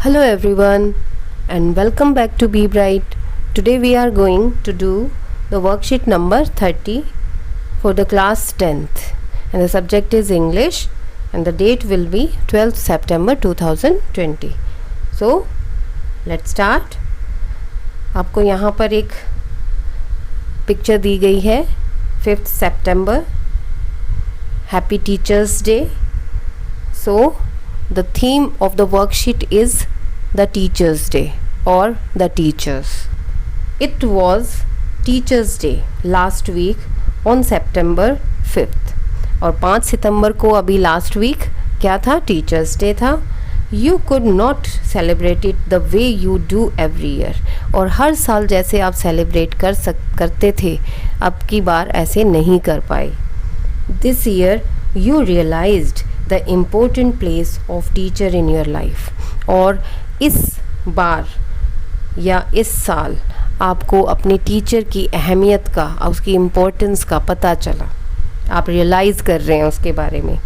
Hello everyone and welcome back to Be Bright. Today we are going to do the worksheet number 30 for the class 10th and the subject is English and the date will be 12th September 2020. So let's start. आपको यहाँ पर एक picture दी गई है 5th September. Happy Teachers Day. So the theme of the worksheet is the Teachers Day or the teachers. It was Teachers Day last week on September 5th और 5 सितंबर को अभी last week क्या था? टीचर्स डे था. You could not celebrate it the way you do every year और हर साल जैसे आप सेलिब्रेट करते थे अब की बार ऐसे नहीं कर पाए. This year you realized the important place of teacher in your life और इस बार या इस साल आपको अपने टीचर की अहमियत का और उसकी इम्पोर्टेंस का पता चला. आप रियलाइज़ कर रहे हैं उसके बारे में.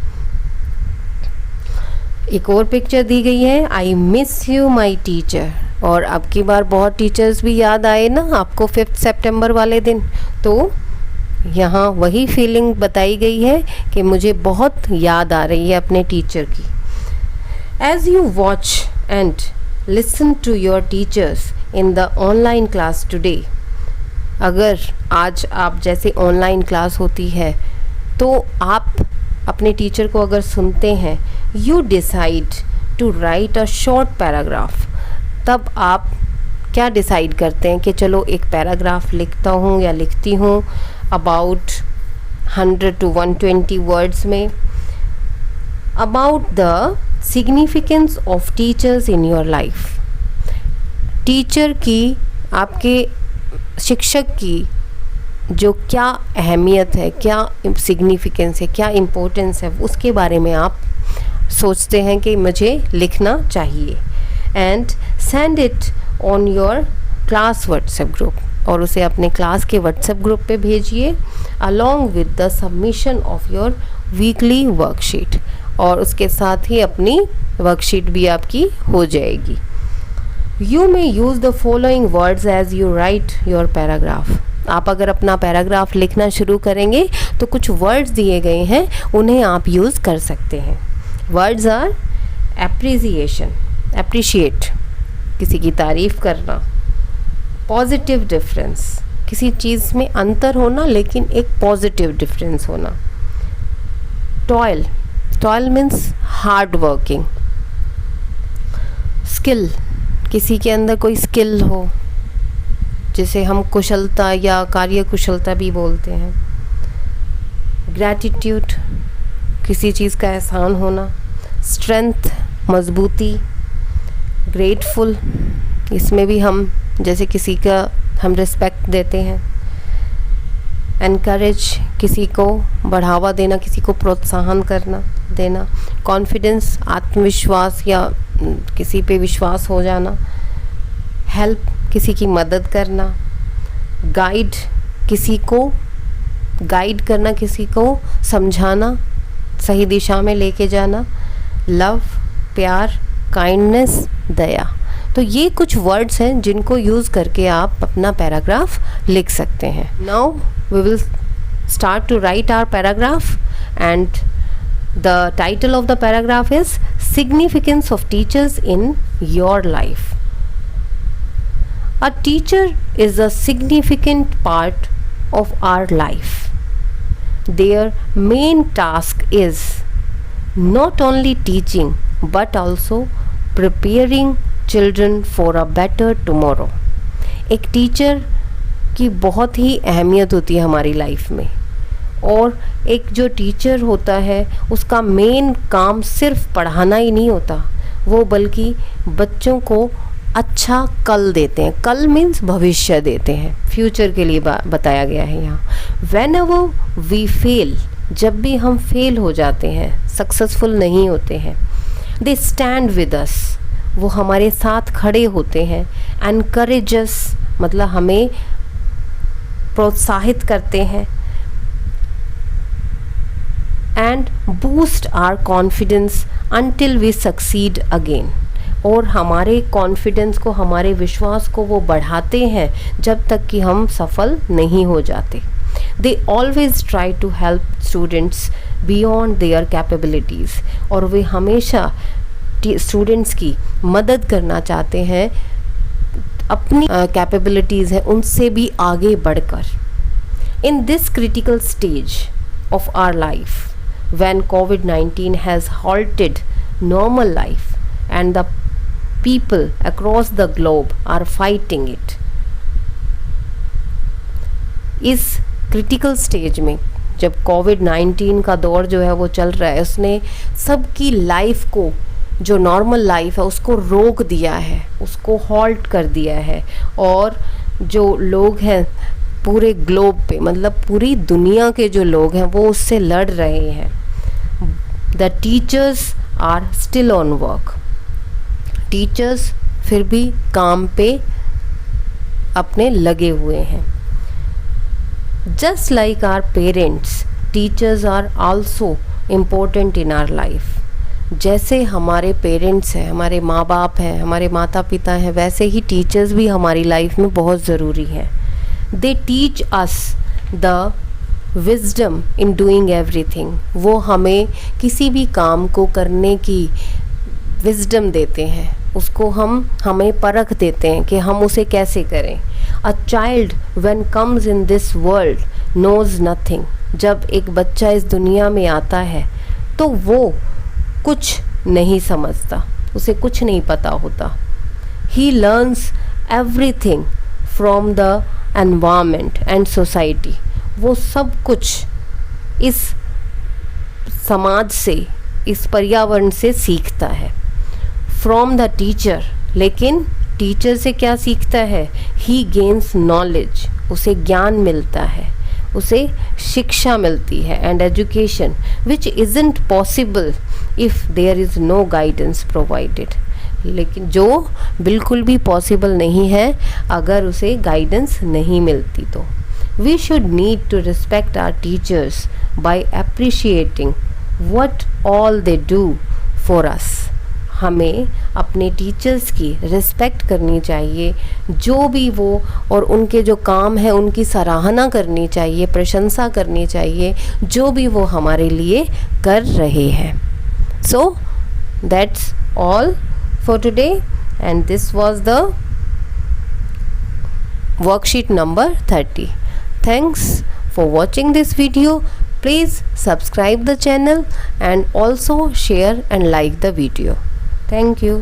एक और पिक्चर दी गई है I miss you my teacher और अब की बार बहुत टीचर्स भी याद आए ना आपको 5th सितंबर वाले दिन. तो यहाँ वही फीलिंग बताई गई है कि मुझे बहुत याद आ रही है अपने टीचर की. As you watch and listen to your teachers in the online class today, अगर आज आप जैसे ऑनलाइन क्लास होती है तो आप अपने टीचर को अगर सुनते हैं, you decide to write a short paragraph. तब आप क्या डिसाइड करते हैं कि चलो एक पैराग्राफ लिखता हूँ या लिखती हूँ अबाउट 100 to 120 वर्ड्स में about the significance of teachers in your life. Teacher की, आपके शिक्षक की जो क्या अहमियत है, क्या सिग्निफिकेंस है, क्या इम्पोर्टेंस है, उसके बारे में आप सोचते हैं कि मुझे लिखना चाहिए. And send it on your class WhatsApp group और उसे अपने क्लास के व्हाट्सएप ग्रुप पे भेजिए along with the submission of your weekly worksheet और उसके साथ ही अपनी वर्कशीट भी आपकी हो जाएगी. You may use the following words as you write your paragraph. आप अगर अपना पैराग्राफ लिखना शुरू करेंगे तो कुछ वर्ड्स दिए गए हैं, उन्हें आप यूज़ कर सकते हैं. वर्ड्स आर एप्रिसिएशन, एप्रिशिएट, किसी की तारीफ़ करना. पॉजिटिव डिफरेंस, किसी चीज़ में अंतर होना लेकिन एक पॉजिटिव डिफरेंस होना. Toil, toil means hard working. Skill, किसी के अंदर कोई स्किल हो जिसे हम कुशलता या कार्य कुशलता भी बोलते हैं. ग्रैटिट्यूड, किसी चीज़ का एहसान होना. स्ट्रेंथ, मजबूती. ग्रेटफुल, इसमें भी हम जैसे किसी का हम रिस्पेक्ट देते हैं. एनकरेज, किसी को बढ़ावा देना, किसी को प्रोत्साहन करना देना. कॉन्फिडेंस, आत्मविश्वास या किसी पे विश्वास हो जाना. हेल्प, किसी की मदद करना. गाइड, किसी को गाइड करना, किसी को समझाना, सही दिशा में लेके जाना. लव, प्यार. काइंडनेस, दया. तो ये कुछ वर्ड्स हैं जिनको यूज़ करके आप अपना पैराग्राफ लिख सकते हैं. Now we will start to write our paragraph and the title of the paragraph is significance of teachers in your life. A teacher is a significant part of our life. Their main task is not only teaching but also preparing children for a better tomorrow. एक teacher की बहुत ही अहमियत होती है हमारी life में और एक जो टीचर होता है उसका मेन काम सिर्फ पढ़ाना ही नहीं होता, वो बल्कि बच्चों को अच्छा कल देते हैं. कल मीन्स भविष्य देते हैं, फ्यूचर के लिए बताया गया है यहाँ. Whenever we fail, जब भी हम फेल हो जाते हैं, सक्सेसफुल नहीं होते हैं, दे स्टैंड विद अस, वो हमारे साथ खड़े होते हैं. एनकरेजस मतलब हमें प्रोत्साहित करते हैं. And boost our confidence until we succeed again. और हमारे कॉन्फिडेंस को, हमारे विश्वास को वो बढ़ाते हैं जब तक कि हम सफल नहीं हो जाते। They always try to help students beyond their capabilities, और वे हमेशा स्टूडेंट्स की मदद करना चाहते हैं अपनी कैपेबिलिटीज़ हैं उनसे भी आगे बढ़कर। In this critical stage of our life, when COVID-19 has halted normal life and the people across the globe are fighting it, इस क्रिटिकल स्टेज में जब कोविड-19 का दौर जो है वो चल रहा है, उसने सबकी लाइफ को, जो नॉर्मल लाइफ है उसको रोक दिया है, उसको हॉल्ट कर दिया है। और जो लोग हैं पूरे ग्लोब पे, मतलब पूरी दुनिया के जो लोग हैं वो उससे लड़ रहे हैं। The teachers are still on work, teachers फिर भी काम पे अपने लगे हुए हैं। Just like our parents, teachers are also important in our life. जैसे हमारे पेरेंट्स हैं, हमारे माँ बाप हैं, हमारे माता पिता हैं, वैसे ही टीचर्स भी हमारी लाइफ में बहुत ज़रूरी हैं। They teach us the wisdom in doing everything. वो हमें किसी भी काम को करने की wisdom देते हैं, उसको हमें परख देते हैं कि हम उसे कैसे करें। A child when comes in this world knows nothing. जब एक बच्चा इस दुनिया में आता है तो वो कुछ नहीं समझता, उसे कुछ नहीं पता होता। He learns everything from the environment and society. वो सब कुछ इस समाज से, इस पर्यावरण से सीखता है। फ्रॉम द टीचर, लेकिन टीचर से क्या सीखता है? ही गेन्स नॉलेज, उसे ज्ञान मिलता है, उसे शिक्षा मिलती है। And education which isn't possible if there is no guidance provided, लेकिन जो बिल्कुल भी पॉसिबल नहीं है अगर उसे गाइडेंस नहीं मिलती तो। We should need to respect our teachers by appreciating what all they do for us. हमें अपने टीचर्स की रिस्पेक्ट करनी चाहिए, जो भी वो और उनके जो काम है उनकी सराहना करनी चाहिए, प्रशंसा करनी चाहिए, जो भी वो हमारे लिए कर रहे हैं। So that's all for today, and this was the worksheet number 30. Thanks for watching this video. Please subscribe the channel and also share and like the video. Thank you.